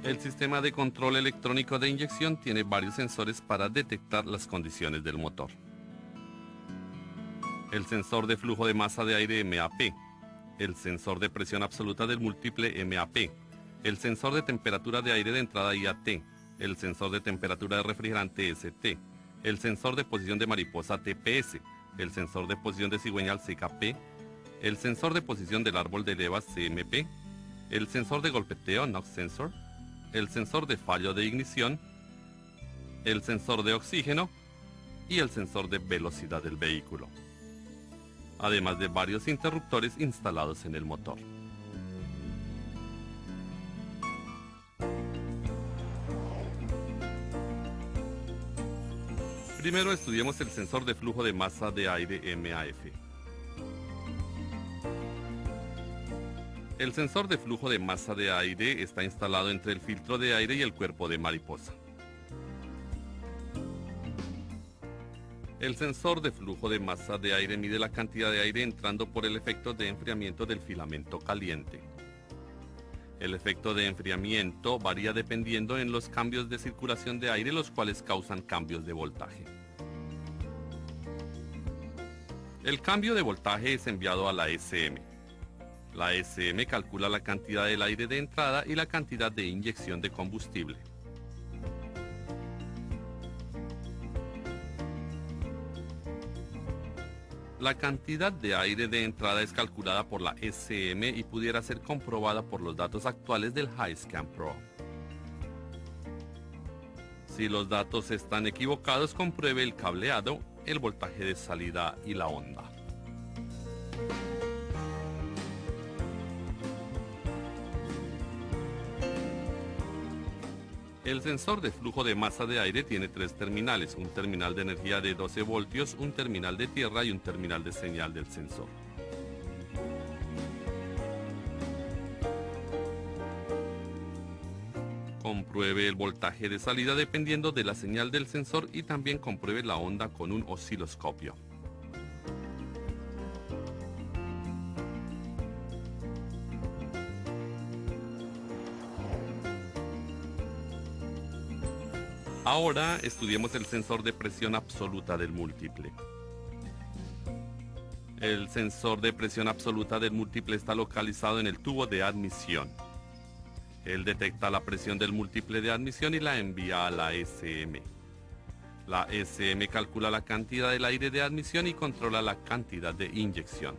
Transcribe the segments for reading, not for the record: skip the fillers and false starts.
El sistema de control electrónico de inyección tiene varios sensores para detectar las condiciones del motor. El sensor de flujo de masa de aire MAP, el sensor de presión absoluta del múltiple MAP, el sensor de temperatura de aire de entrada IAT, el sensor de temperatura de refrigerante ST, el sensor de posición de mariposa TPS, el sensor de posición de cigüeñal CKP, el sensor de posición del árbol de levas CMP, el sensor de golpeteo NOx sensor, el sensor de fallo de ignición, el sensor de oxígeno y el sensor de velocidad del vehículo, además de varios interruptores instalados en el motor. Primero estudiemos el sensor de flujo de masa de aire MAF. El sensor de flujo de masa de aire está instalado entre el filtro de aire y el cuerpo de mariposa. El sensor de flujo de masa de aire mide la cantidad de aire entrando por el efecto de enfriamiento del filamento caliente. El efecto de enfriamiento varía dependiendo en los cambios de circulación de aire, los cuales causan cambios de voltaje. El cambio de voltaje es enviado a la SM. La SM calcula la cantidad del aire de entrada y la cantidad de inyección de combustible. La cantidad de aire de entrada es calculada por la SM y pudiera ser comprobada por los datos actuales del HiScan Pro. Si los datos están equivocados, compruebe el cableado, el voltaje de salida y la onda. El sensor de flujo de masa de aire tiene tres terminales, un terminal de energía de 12 voltios, un terminal de tierra y un terminal de señal del sensor. Compruebe el voltaje de salida dependiendo de la señal del sensor y también compruebe la onda con un osciloscopio. Ahora estudiemos el sensor de presión absoluta del múltiple. El sensor de presión absoluta del múltiple está localizado en el tubo de admisión. Él detecta la presión del múltiple de admisión y la envía a la SM. La SM calcula la cantidad del aire de admisión y controla la cantidad de inyección.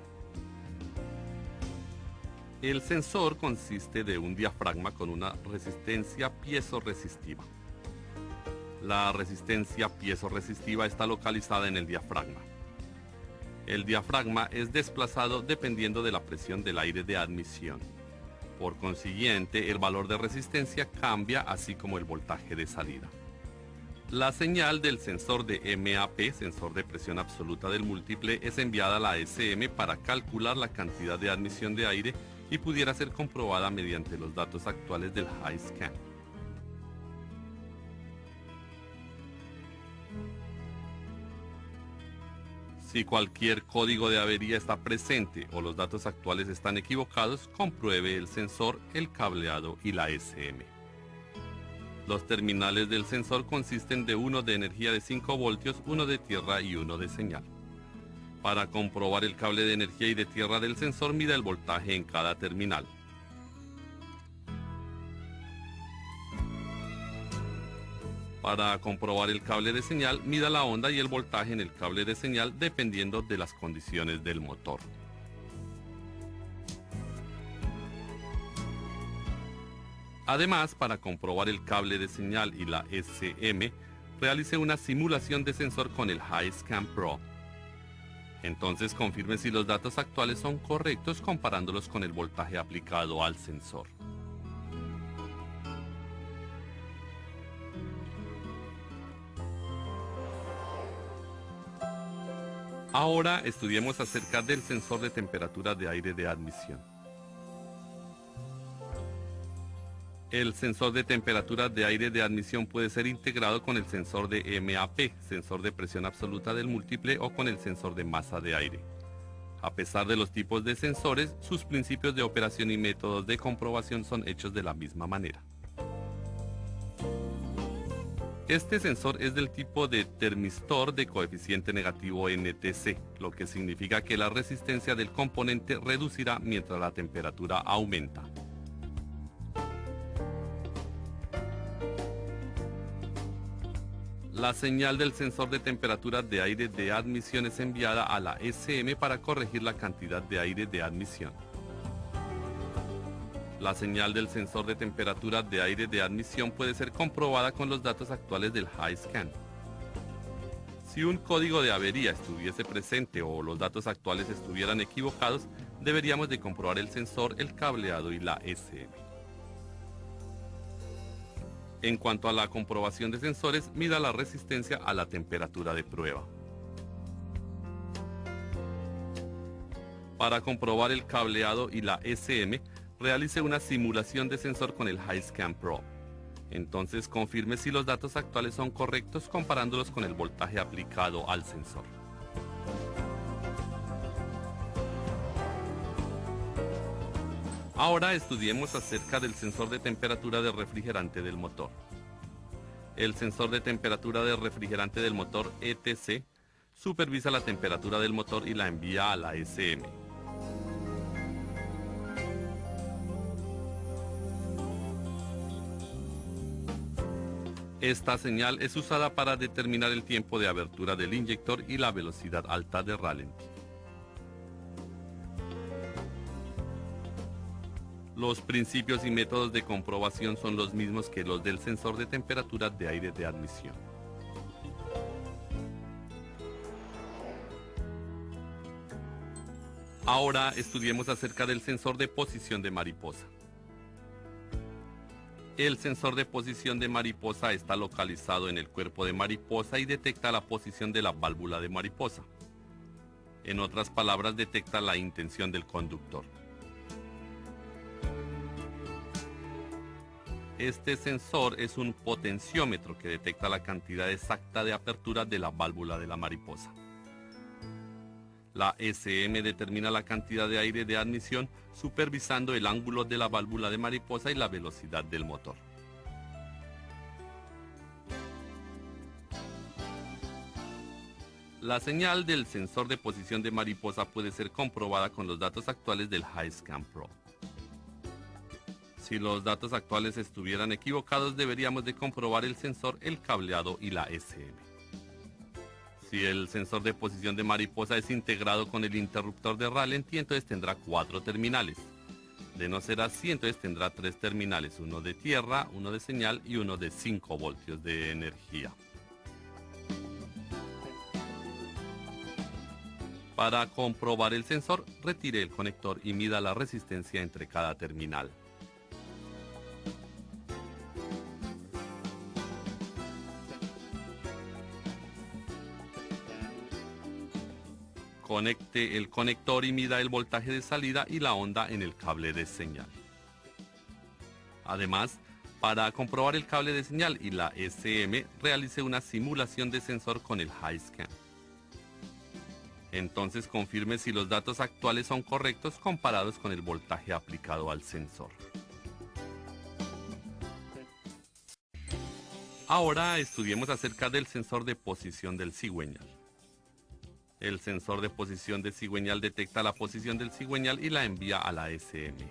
El sensor consiste de un diafragma con una resistencia piezoresistiva. La resistencia piezoresistiva está localizada en el diafragma. El diafragma es desplazado dependiendo de la presión del aire de admisión. Por consiguiente, el valor de resistencia cambia, así como el voltaje de salida. La señal del sensor de MAP, sensor de presión absoluta del múltiple, es enviada a la SM para calcular la cantidad de admisión de aire y pudiera ser comprobada mediante los datos actuales del HiScan. Si cualquier código de avería está presente o los datos actuales están equivocados, compruebe el sensor, el cableado y la SM. Los terminales del sensor consisten de uno de energía de 5 voltios, uno de tierra y uno de señal. Para comprobar el cable de energía y de tierra del sensor, mida el voltaje en cada terminal. Para comprobar el cable de señal, mida la onda y el voltaje en el cable de señal dependiendo de las condiciones del motor. Además, para comprobar el cable de señal y la SM, realice una simulación de sensor con el HiScan Pro. Entonces confirme si los datos actuales son correctos comparándolos con el voltaje aplicado al sensor. Ahora estudiemos acerca del sensor de temperatura de aire de admisión. El sensor de temperatura de aire de admisión puede ser integrado con el sensor de MAP, sensor de presión absoluta del múltiple, o con el sensor de masa de aire. A pesar de los tipos de sensores, sus principios de operación y métodos de comprobación son hechos de la misma manera. Este sensor es del tipo de termistor de coeficiente negativo NTC, lo que significa que la resistencia del componente reducirá mientras la temperatura aumenta. La señal del sensor de temperatura de aire de admisión es enviada a la SM para corregir la cantidad de aire de admisión. La señal del sensor de temperatura de aire de admisión puede ser comprobada con los datos actuales del HiScan. Si un código de avería estuviese presente o los datos actuales estuvieran equivocados, deberíamos de comprobar el sensor, el cableado y la SM. En cuanto a la comprobación de sensores, mida la resistencia a la temperatura de prueba. Para comprobar el cableado y la SM, realice una simulación de sensor con el HiScan Pro. Entonces confirme si los datos actuales son correctos comparándolos con el voltaje aplicado al sensor. Ahora estudiemos acerca del sensor de temperatura de refrigerante del motor. El sensor de temperatura de refrigerante del motor ETC supervisa la temperatura del motor y la envía a la SM. Esta señal es usada para determinar el tiempo de abertura del inyector y la velocidad alta de ralentí. Los principios y métodos de comprobación son los mismos que los del sensor de temperatura de aire de admisión. Ahora estudiemos acerca del sensor de posición de mariposa. El sensor de posición de mariposa está localizado en el cuerpo de mariposa y detecta la posición de la válvula de mariposa. En otras palabras, detecta la intención del conductor. Este sensor es un potenciómetro que detecta la cantidad exacta de apertura de la válvula de la mariposa. La SM determina la cantidad de aire de admisión supervisando el ángulo de la válvula de mariposa y la velocidad del motor. La señal del sensor de posición de mariposa puede ser comprobada con los datos actuales del HiScan Pro. Si los datos actuales estuvieran equivocados, deberíamos de comprobar el sensor, el cableado y la SM. Si el sensor de posición de mariposa es integrado con el interruptor de ralentí, entonces tendrá 4 terminales. De no ser así, entonces tendrá 3 terminales, uno de tierra, uno de señal y uno de 5 voltios de energía. Para comprobar el sensor, retire el conector y mida la resistencia entre cada terminal. Conecte el conector y mida el voltaje de salida y la onda en el cable de señal. Además, para comprobar el cable de señal y la SM, realice una simulación de sensor con el HiScan. Entonces confirme si los datos actuales son correctos comparados con el voltaje aplicado al sensor. Ahora estudiemos acerca del sensor de posición del cigüeñal. El sensor de posición de cigüeñal detecta la posición del cigüeñal y la envía a la SM.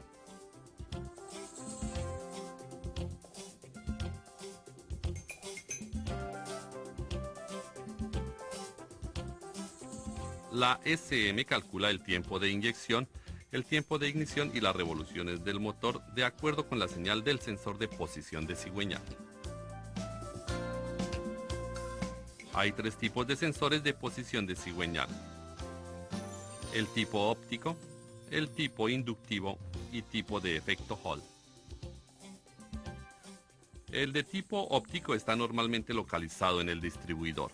La SM calcula el tiempo de inyección, el tiempo de ignición y las revoluciones del motor de acuerdo con la señal del sensor de posición de cigüeñal. Hay 3 tipos de sensores de posición de cigüeñal: el tipo óptico, el tipo inductivo y tipo de efecto Hall. El de tipo óptico está normalmente localizado en el distribuidor.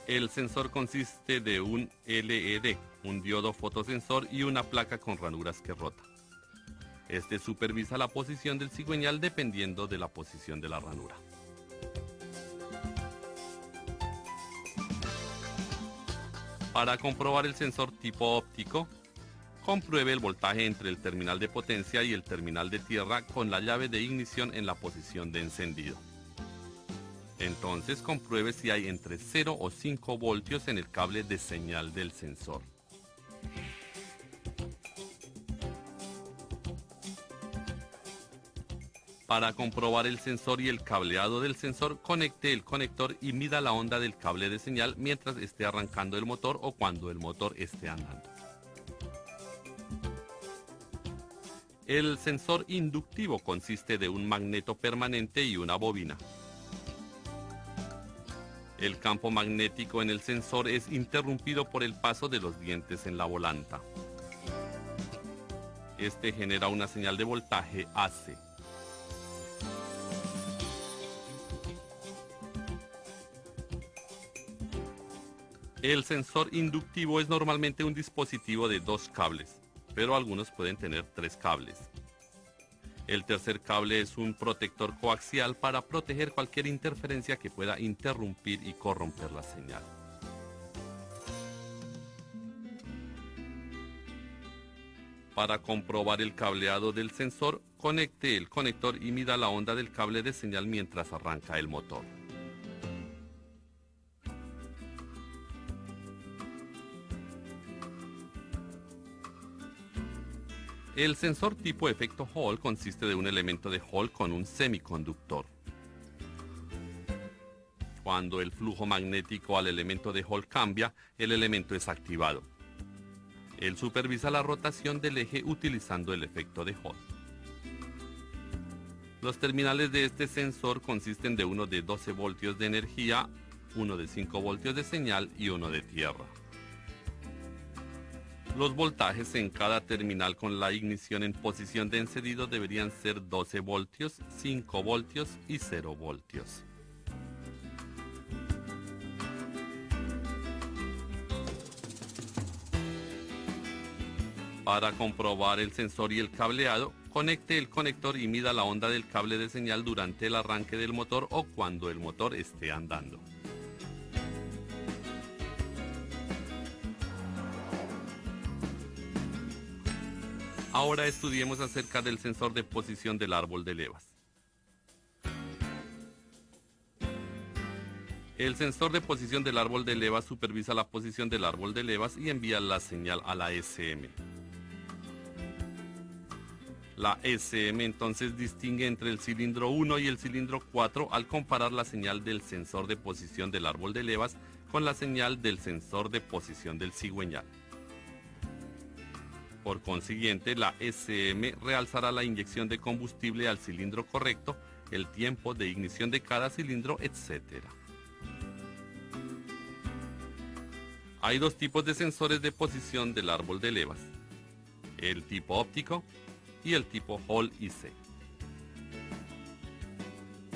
El sensor consiste de un LED, un diodo fotosensor y una placa con ranuras que rota. Este supervisa la posición del cigüeñal dependiendo de la posición de la ranura. Para comprobar el sensor tipo óptico, Compruebe el voltaje entre el terminal de potencia y el terminal de tierra con la llave de ignición en la posición de encendido. Entonces compruebe si hay entre 0 o 5 voltios en el cable de señal del sensor. Para comprobar el sensor y el cableado del sensor, conecte el conector y mida la onda del cable de señal mientras esté arrancando el motor o cuando el motor esté andando. El sensor inductivo consiste de un magneto permanente y una bobina. El campo magnético en el sensor es interrumpido por el paso de los dientes en la volanta. Este genera una señal de voltaje AC. El sensor inductivo es normalmente un dispositivo de 2 cables, pero algunos pueden tener 3 cables. El tercer cable es un protector coaxial para proteger cualquier interferencia que pueda interrumpir y corromper la señal. Para comprobar el cableado del sensor, conecte el conector y mida la onda del cable de señal mientras arranca el motor. El sensor tipo efecto Hall consiste de un elemento de Hall con un semiconductor. Cuando el flujo magnético al elemento de Hall cambia, el elemento es activado. Él supervisa la rotación del eje utilizando el efecto de Hall. Los terminales de este sensor consisten de uno de 12 voltios de energía, uno de 5 voltios de señal y uno de tierra. Los voltajes en cada terminal con la ignición en posición de encendido deberían ser 12 voltios, 5 voltios y 0 voltios. Para comprobar el sensor y el cableado, conecte el conector y mida la onda del cable de señal durante el arranque del motor o cuando el motor esté andando. Ahora estudiemos acerca del sensor de posición del árbol de levas. El sensor de posición del árbol de levas supervisa la posición del árbol de levas y envía la señal a la SM. La SM entonces distingue entre el cilindro 1 y el cilindro 4 al comparar la señal del sensor de posición del árbol de levas con la señal del sensor de posición del cigüeñal. Por consiguiente, la SM realzará la inyección de combustible al cilindro correcto, el tiempo de ignición de cada cilindro, etc. Hay 2 tipos de sensores de posición del árbol de levas: el tipo óptico y el tipo Hall IC.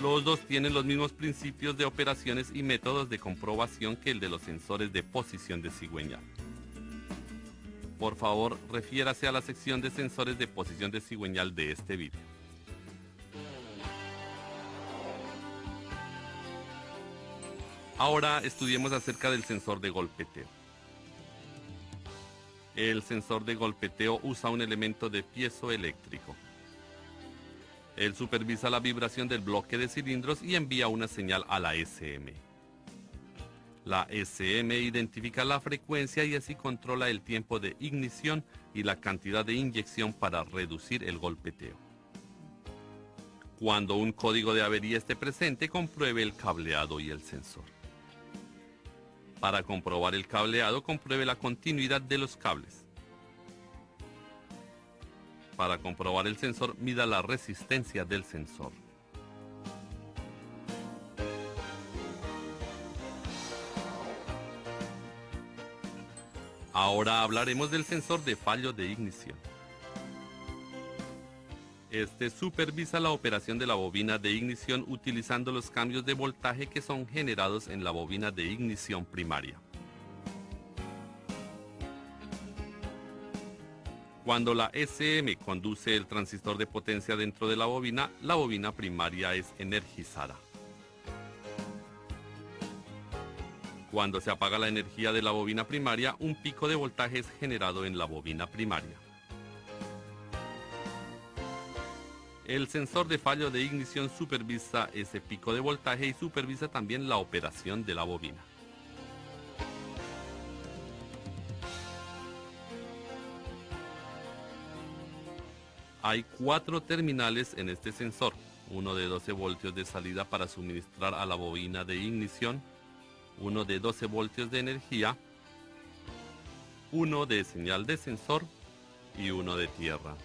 Los dos tienen los mismos principios de operaciones y métodos de comprobación que el de los sensores de posición de cigüeñal. Por favor, refiérase a la sección de sensores de posición de cigüeñal de este vídeo. Ahora estudiemos acerca del sensor de golpeteo. El sensor de golpeteo usa un elemento de piezoeléctrico. Él supervisa la vibración del bloque de cilindros y envía una señal a la SM. La SM identifica la frecuencia y así controla el tiempo de ignición y la cantidad de inyección para reducir el golpeteo. Cuando un código de avería esté presente, compruebe el cableado y el sensor. Para comprobar el cableado, compruebe la continuidad de los cables. Para comprobar el sensor, mida la resistencia del sensor. Ahora hablaremos del sensor de fallo de ignición. Este supervisa la operación de la bobina de ignición utilizando los cambios de voltaje que son generados en la bobina de ignición primaria. Cuando la SM conduce el transistor de potencia dentro de la bobina primaria es energizada. Cuando se apaga la energía de la bobina primaria, un pico de voltaje es generado en la bobina primaria. El sensor de fallo de ignición supervisa ese pico de voltaje y supervisa también la operación de la bobina. Hay 4 terminales en este sensor, uno de 12 voltios de salida para suministrar a la bobina de ignición, uno de 12 voltios de energía, uno de señal de sensor y uno de tierra.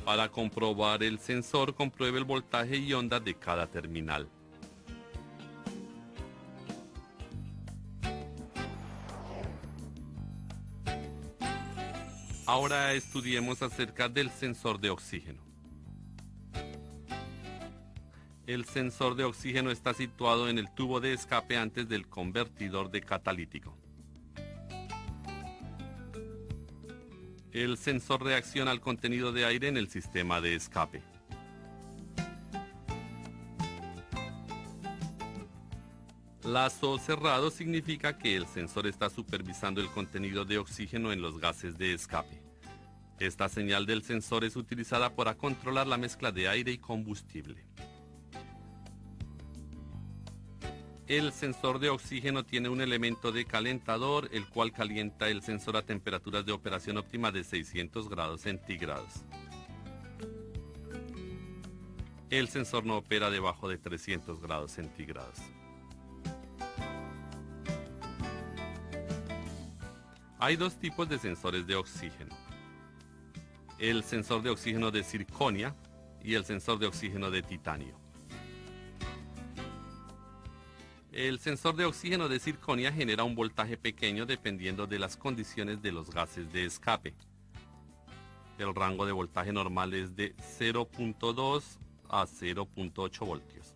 Para comprobar el sensor, compruebe el voltaje y onda de cada terminal. Ahora estudiemos acerca del sensor de oxígeno. El sensor de oxígeno está situado en el tubo de escape antes del convertidor de catalítico. El sensor reacciona al contenido de aire en el sistema de escape. Lazo cerrado significa que el sensor está supervisando el contenido de oxígeno en los gases de escape. Esta señal del sensor es utilizada para controlar la mezcla de aire y combustible. El sensor de oxígeno tiene un elemento de calentador, el cual calienta el sensor a temperaturas de operación óptima de 600 grados centígrados. El sensor no opera debajo de 300 grados centígrados. Hay 2 tipos de sensores de oxígeno: el sensor de oxígeno de circonia y el sensor de oxígeno de titanio. El sensor de oxígeno de circonia genera un voltaje pequeño dependiendo de las condiciones de los gases de escape. El rango de voltaje normal es de 0.2 a 0.8 voltios.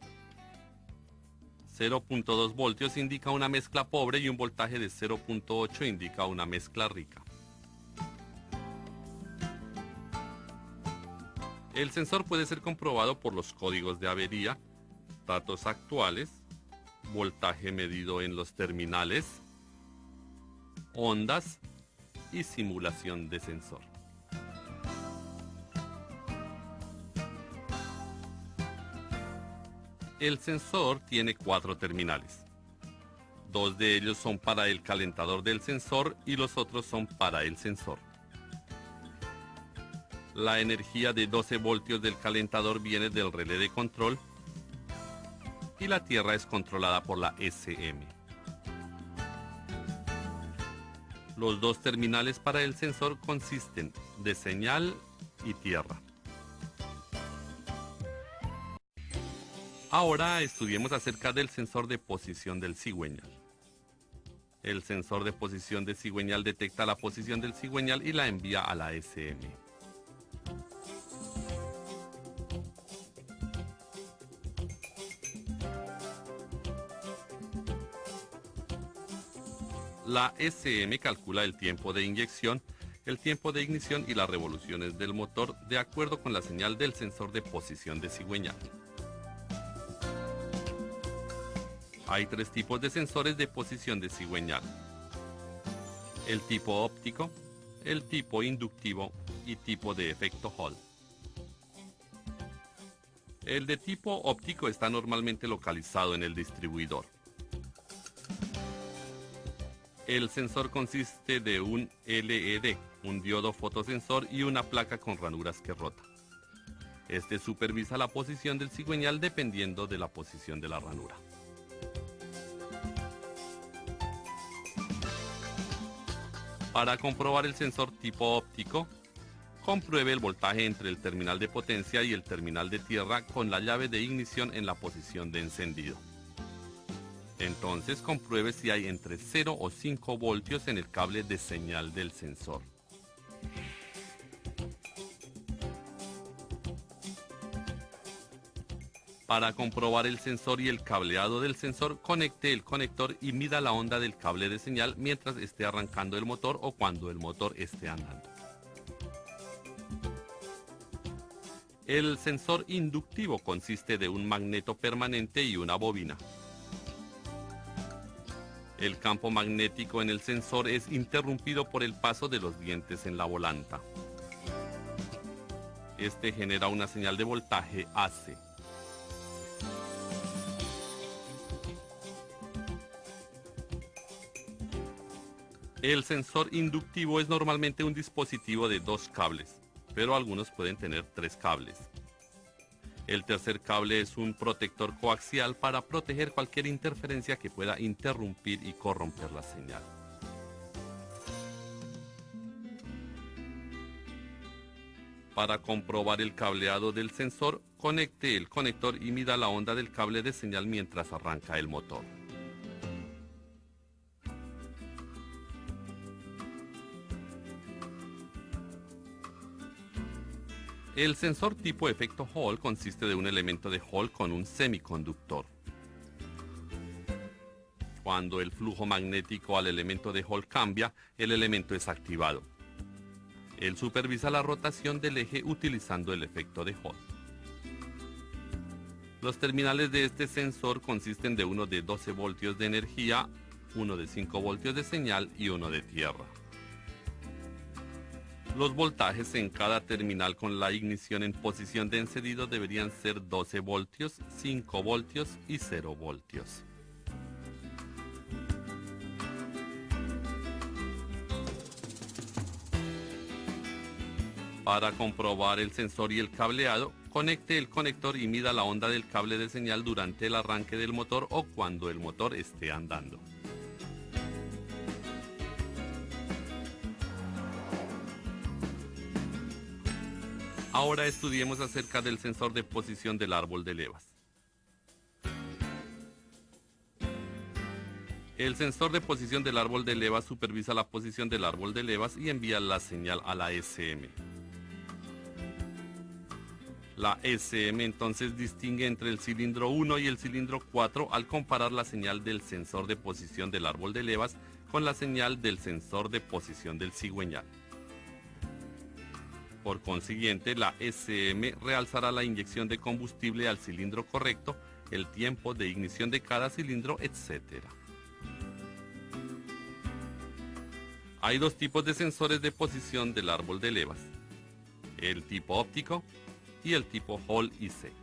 0.2 voltios indica una mezcla pobre y un voltaje de 0.8 indica una mezcla rica. El sensor puede ser comprobado por los códigos de avería, datos actuales, voltaje medido en los terminales, ondas y simulación de sensor. El sensor tiene 4 terminales. 2 de ellos son para el calentador del sensor y los otros son para el sensor. La energía de 12 voltios del calentador viene del relé de control y la tierra es controlada por la SM. Los 2 terminales para el sensor consisten de señal y tierra. Ahora estudiemos acerca del sensor de posición del cigüeñal. El sensor de posición de cigüeñal detecta la posición del cigüeñal y la envía a la SM. La SM calcula el tiempo de inyección, el tiempo de ignición y las revoluciones del motor de acuerdo con la señal del sensor de posición de cigüeñal. Hay 3 tipos de sensores de posición de cigüeñal: el tipo óptico, el tipo inductivo y tipo de efecto Hall. El de tipo óptico está normalmente localizado en el distribuidor. El sensor consiste de un LED, un diodo fotosensor y una placa con ranuras que rota. Este supervisa la posición del cigüeñal dependiendo de la posición de la ranura. Para comprobar el sensor tipo óptico, compruebe el voltaje entre el terminal de potencia y el terminal de tierra con la llave de ignición en la posición de encendido. Entonces compruebe si hay entre 0 o 5 voltios en el cable de señal del sensor. Para comprobar el sensor y el cableado del sensor, conecte el conector y mida la onda del cable de señal mientras esté arrancando el motor o cuando el motor esté andando. El sensor inductivo consiste de un magneto permanente y una bobina. El campo magnético en el sensor es interrumpido por el paso de los dientes en la volanta. Este genera una señal de voltaje AC. El sensor inductivo es normalmente un dispositivo de 2 cables, pero algunos pueden tener 3 cables. El tercer cable es un protector coaxial para proteger cualquier interferencia que pueda interrumpir y corromper la señal. Para comprobar el cableado del sensor, conecte el conector y mida la onda del cable de señal mientras arranca el motor. El sensor tipo efecto Hall consiste de un elemento de Hall con un semiconductor. Cuando el flujo magnético al elemento de Hall cambia, el elemento es activado. Él supervisa la rotación del eje utilizando el efecto de Hall. Los terminales de este sensor consisten de uno de 12 voltios de energía, uno de 5 voltios de señal y uno de tierra. Los voltajes en cada terminal con la ignición en posición de encendido deberían ser 12 voltios, 5 voltios y 0 voltios. Para comprobar el sensor y el cableado, conecte el conector y mida la onda del cable de señal durante el arranque del motor o cuando el motor esté andando. Ahora estudiemos acerca del sensor de posición del árbol de levas. El sensor de posición del árbol de levas supervisa la posición del árbol de levas y envía la señal a la SM. La SM entonces distingue entre el cilindro 1 y el cilindro 4 al comparar la señal del sensor de posición del árbol de levas con la señal del sensor de posición del cigüeñal. Por consiguiente, la SM realzará la inyección de combustible al cilindro correcto, el tiempo de ignición de cada cilindro, etc. Hay 2 tipos de sensores de posición del árbol de levas: el tipo óptico y el tipo Hall IC.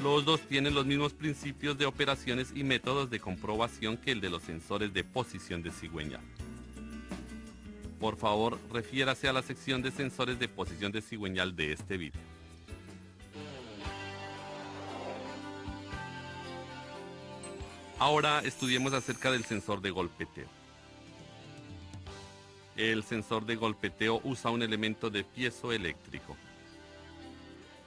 Los dos tienen los mismos principios de operaciones y métodos de comprobación que el de los sensores de posición de cigüeñal. Por favor, refiérase a la sección de sensores de posición de cigüeñal de este vídeo. Ahora estudiemos acerca del sensor de golpeteo. El sensor de golpeteo usa un elemento de piezoeléctrico.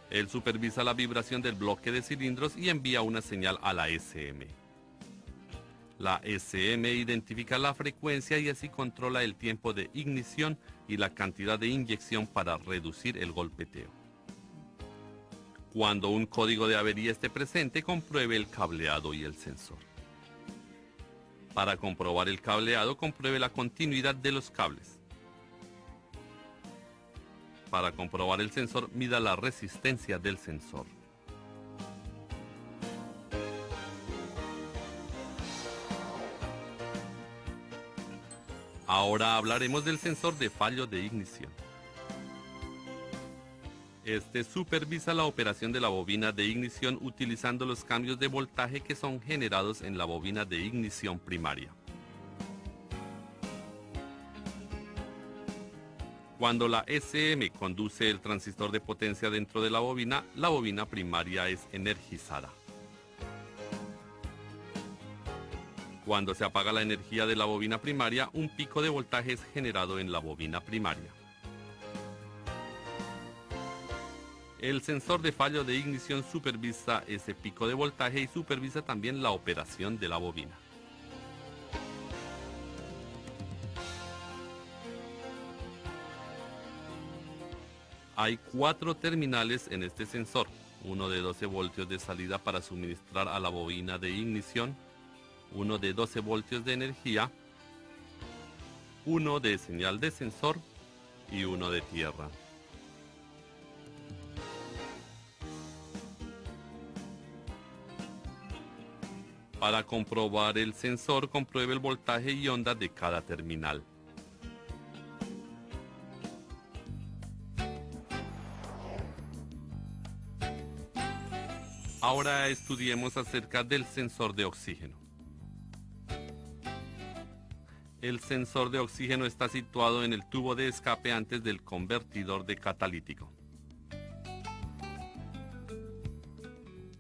Él supervisa la vibración del bloque de cilindros y envía una señal a la SM. La SM identifica la frecuencia y así controla el tiempo de ignición y la cantidad de inyección para reducir el golpeteo. Cuando un código de avería esté presente, compruebe el cableado y el sensor. Para comprobar el cableado, compruebe la continuidad de los cables. Para comprobar el sensor, mida la resistencia del sensor. Ahora hablaremos del sensor de fallo de ignición. Este supervisa la operación de la bobina de ignición utilizando los cambios de voltaje que son generados en la bobina de ignición primaria. Cuando la SM conduce el transistor de potencia dentro de la bobina primaria es energizada. Cuando se apaga la energía de la bobina primaria, un pico de voltaje es generado en la bobina primaria. El sensor de fallo de ignición supervisa ese pico de voltaje y supervisa también la operación de la bobina. Hay 4 terminales en este sensor, uno de 12 voltios de salida para suministrar a la bobina de ignición, uno de 12 voltios de energía, uno de señal de sensor y uno de tierra. Para comprobar el sensor, compruebe el voltaje y onda de cada terminal. Ahora estudiemos acerca del sensor de oxígeno. El sensor de oxígeno está situado en el tubo de escape antes del convertidor de catalítico.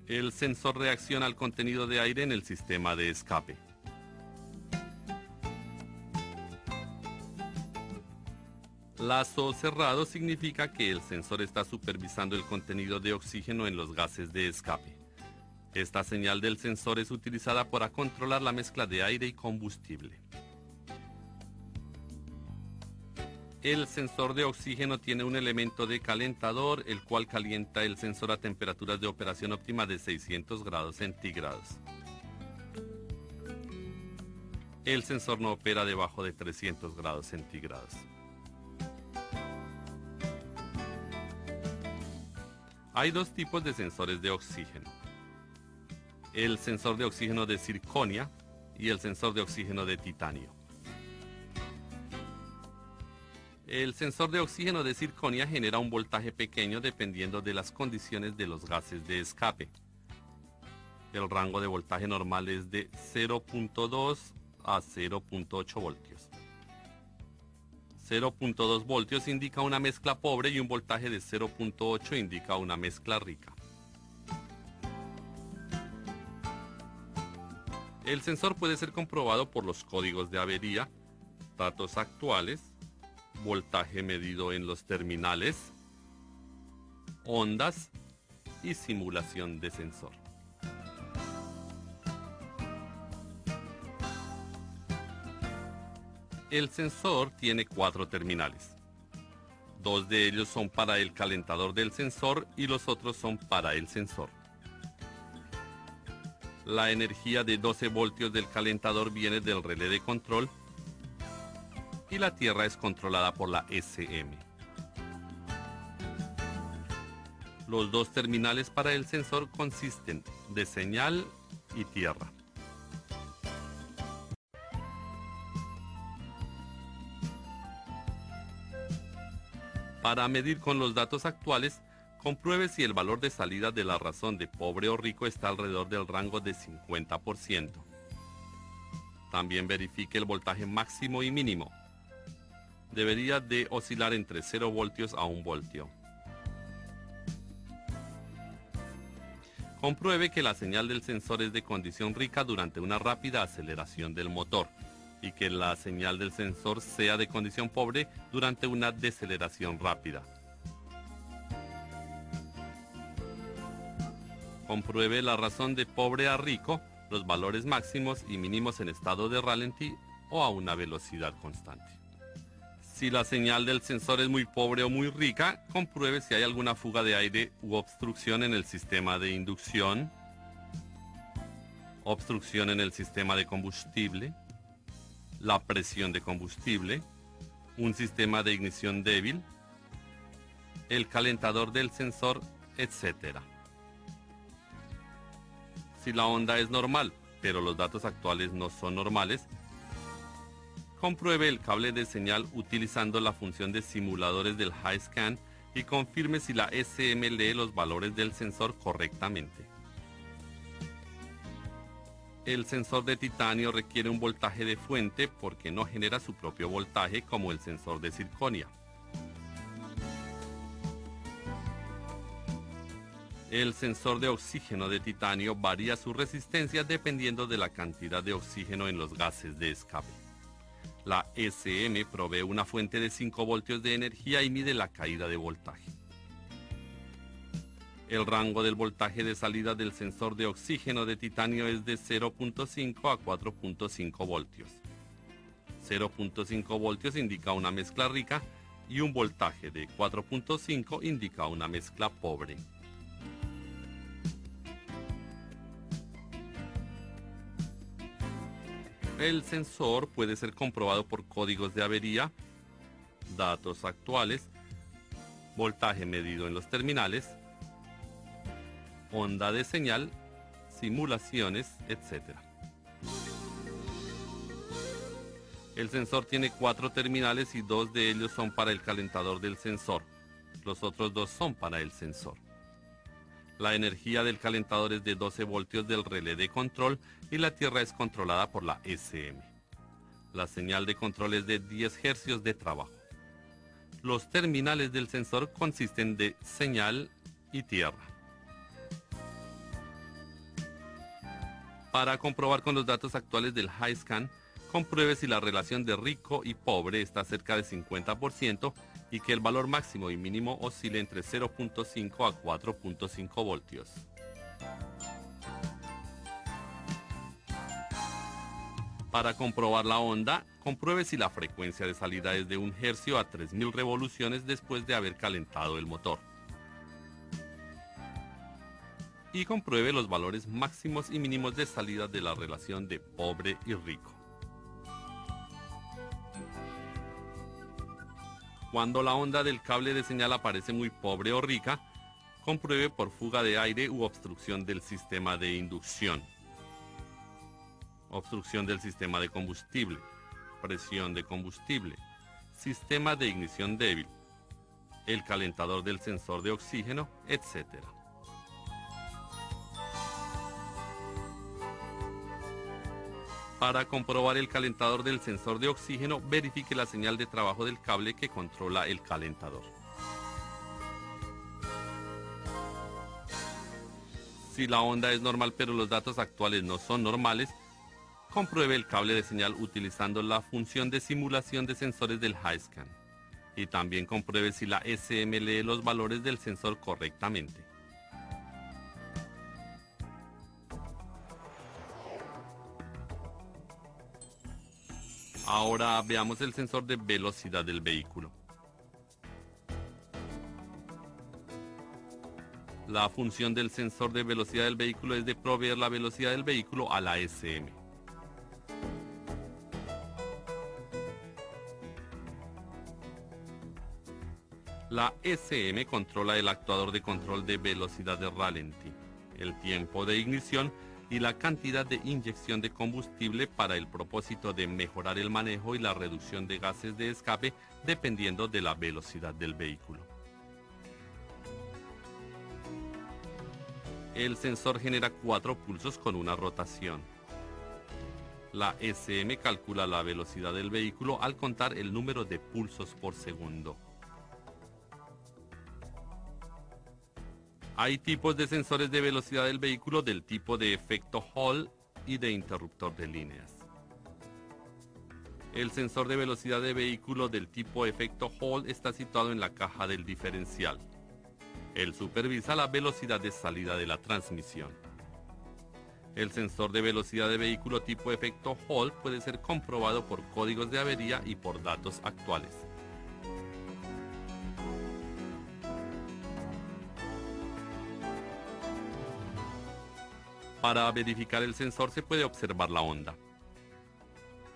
El sensor reacciona al contenido de aire en el sistema de escape. Lazo cerrado significa que el sensor está supervisando el contenido de oxígeno en los gases de escape. Esta señal del sensor es utilizada para controlar la mezcla de aire y combustible. El sensor de oxígeno tiene un elemento de calentador, el cual calienta el sensor a temperaturas de operación óptima de 600 grados centígrados. El sensor no opera debajo de 300 grados centígrados. Hay dos tipos de sensores de oxígeno: el sensor de oxígeno de circonia y el sensor de oxígeno de titanio. El sensor de oxígeno de circonia genera un voltaje pequeño dependiendo de las condiciones de los gases de escape. El rango de voltaje normal es de 0.2 a 0.8 voltios. 0.2 voltios indica una mezcla pobre y un voltaje de 0.8 indica una mezcla rica. El sensor puede ser comprobado por los códigos de avería, datos actuales, voltaje medido en los terminales, ondas y simulación de sensor. El sensor tiene 4 terminales. 2 de ellos son para el calentador del sensor y los otros son para el sensor. La energía de 12 voltios del calentador viene del relé de control y la tierra es controlada por la SM. Los 2 terminales para el sensor consisten de señal y tierra. Para medir con los datos actuales, compruebe si el valor de salida de la razón de pobre o rico está alrededor del rango de 50%. También verifique el voltaje máximo y mínimo. Debería de oscilar entre 0 voltios a 1 voltio. Compruebe que la señal del sensor es de condición rica durante una rápida aceleración del motor y que la señal del sensor sea de condición pobre durante una deceleración rápida. Compruebe la razón de pobre a rico, los valores máximos y mínimos en estado de ralentí o a una velocidad constante. Si la señal del sensor es muy pobre o muy rica, compruebe si hay alguna fuga de aire u obstrucción en el sistema de inducción, obstrucción en el sistema de combustible, la presión de combustible, un sistema de ignición débil, el calentador del sensor, etc. Si la onda es normal, pero los datos actuales no son normales, compruebe el cable de señal utilizando la función de simuladores del HiScan y confirme si la SM lee los valores del sensor correctamente. El sensor de titanio requiere un voltaje de fuente porque no genera su propio voltaje como el sensor de circonia. El sensor de oxígeno de titanio varía su resistencia dependiendo de la cantidad de oxígeno en los gases de escape. La SM provee una fuente de 5 voltios de energía y mide la caída de voltaje. El rango del voltaje de salida del sensor de oxígeno de titanio es de 0.5 a 4.5 voltios. 0.5 voltios indica una mezcla rica y un voltaje de 4.5 indica una mezcla pobre. El sensor puede ser comprobado por códigos de avería, datos actuales, voltaje medido en los terminales, onda de señal, simulaciones, etc. El sensor tiene 4 terminales y 2 de ellos son para el calentador del sensor. Los otros 2 son para el sensor. La energía del calentador es de 12 voltios del relé de control y la tierra es controlada por la SM. La señal de control es de 10 hercios de trabajo. Los terminales del sensor consisten de señal y tierra. Para comprobar con los datos actuales del HiScan, compruebe si la relación de rico y pobre está cerca de 50% y que el valor máximo y mínimo oscile entre 0.5 a 4.5 voltios. Para comprobar la onda, compruebe si la frecuencia de salida es de 1 hercio a 3000 revoluciones después de haber calentado el motor. Y compruebe los valores máximos y mínimos de salida de la relación de pobre y rico. Cuando la onda del cable de señal aparece muy pobre o rica, compruebe por fuga de aire u obstrucción del sistema de inducción, obstrucción del sistema de combustible, presión de combustible, sistema de ignición débil, el calentador del sensor de oxígeno, etc. Para comprobar el calentador del sensor de oxígeno, verifique la señal de trabajo del cable que controla el calentador. Si la onda es normal pero los datos actuales no son normales, compruebe el cable de señal utilizando la función de simulación de sensores del HiScan. Y también compruebe si la SM lee los valores del sensor correctamente. Ahora veamos el sensor de velocidad del vehículo. La función del sensor de velocidad del vehículo es de proveer la velocidad del vehículo a la SM. La SM controla el actuador de control de velocidad de ralentí, el tiempo de ignición y la cantidad de inyección de combustible para el propósito de mejorar el manejo y la reducción de gases de escape dependiendo de la velocidad del vehículo. El sensor genera 4 pulsos con una rotación. La SM calcula la velocidad del vehículo al contar el número de pulsos por segundo. Hay tipos de sensores de velocidad del vehículo del tipo de efecto Hall y de interruptor de líneas. El sensor de velocidad de vehículo del tipo efecto Hall está situado en la caja del diferencial. Él supervisa la velocidad de salida de la transmisión. El sensor de velocidad de vehículo tipo efecto Hall puede ser comprobado por códigos de avería y por datos actuales. Para verificar el sensor se puede observar la onda.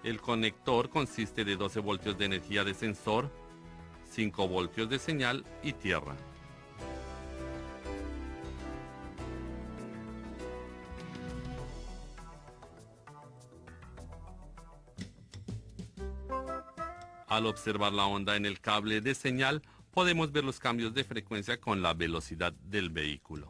El conector consiste de 12 voltios de energía de sensor, 5 voltios de señal y tierra. Al observar la onda en el cable de señal, podemos ver los cambios de frecuencia con la velocidad del vehículo.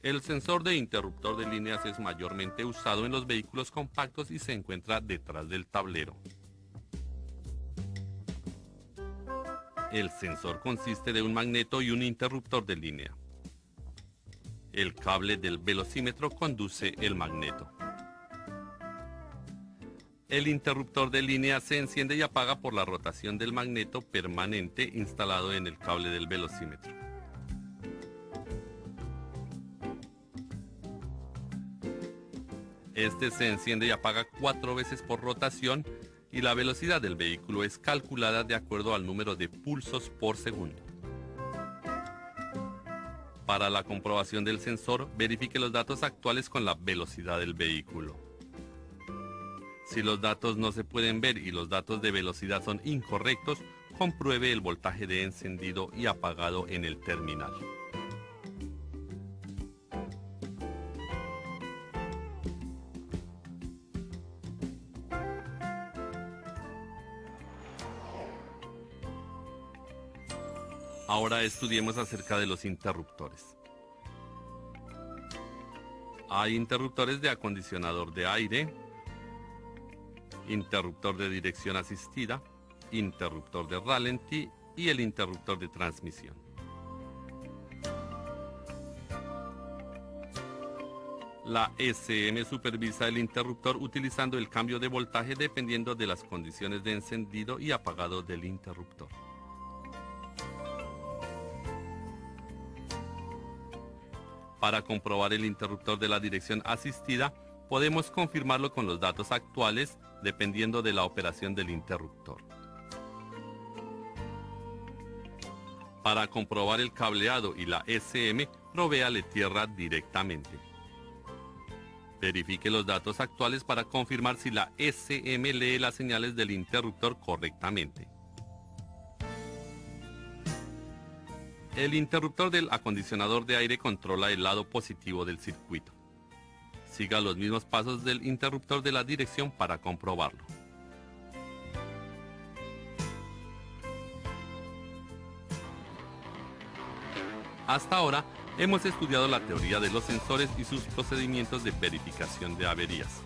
El sensor de interruptor de líneas es mayormente usado en los vehículos compactos y se encuentra detrás del tablero. El sensor consiste de un magneto y un interruptor de línea. El cable del velocímetro conduce el magneto. El interruptor de línea se enciende y apaga por la rotación del magneto permanente instalado en el cable del velocímetro. Este se enciende y apaga 4 veces por rotación y la velocidad del vehículo es calculada de acuerdo al número de pulsos por segundo. Para la comprobación del sensor, verifique los datos actuales con la velocidad del vehículo. Si los datos no se pueden ver y los datos de velocidad son incorrectos, compruebe el voltaje de encendido y apagado en el terminal. Ahora estudiemos acerca de los interruptores. Hay interruptores de acondicionador de aire, interruptor de dirección asistida, interruptor de ralentí y el interruptor de transmisión. La SM supervisa el interruptor utilizando el cambio de voltaje dependiendo de las condiciones de encendido y apagado del interruptor. Para comprobar el interruptor de la dirección asistida, podemos confirmarlo con los datos actuales dependiendo de la operación del interruptor. Para comprobar el cableado y la SM, provéale tierra directamente. Verifique los datos actuales para confirmar si la SM lee las señales del interruptor correctamente. El interruptor del acondicionador de aire controla el lado positivo del circuito. Siga los mismos pasos del interruptor de la dirección para comprobarlo. Hasta ahora hemos estudiado la teoría de los sensores y sus procedimientos de verificación de averías.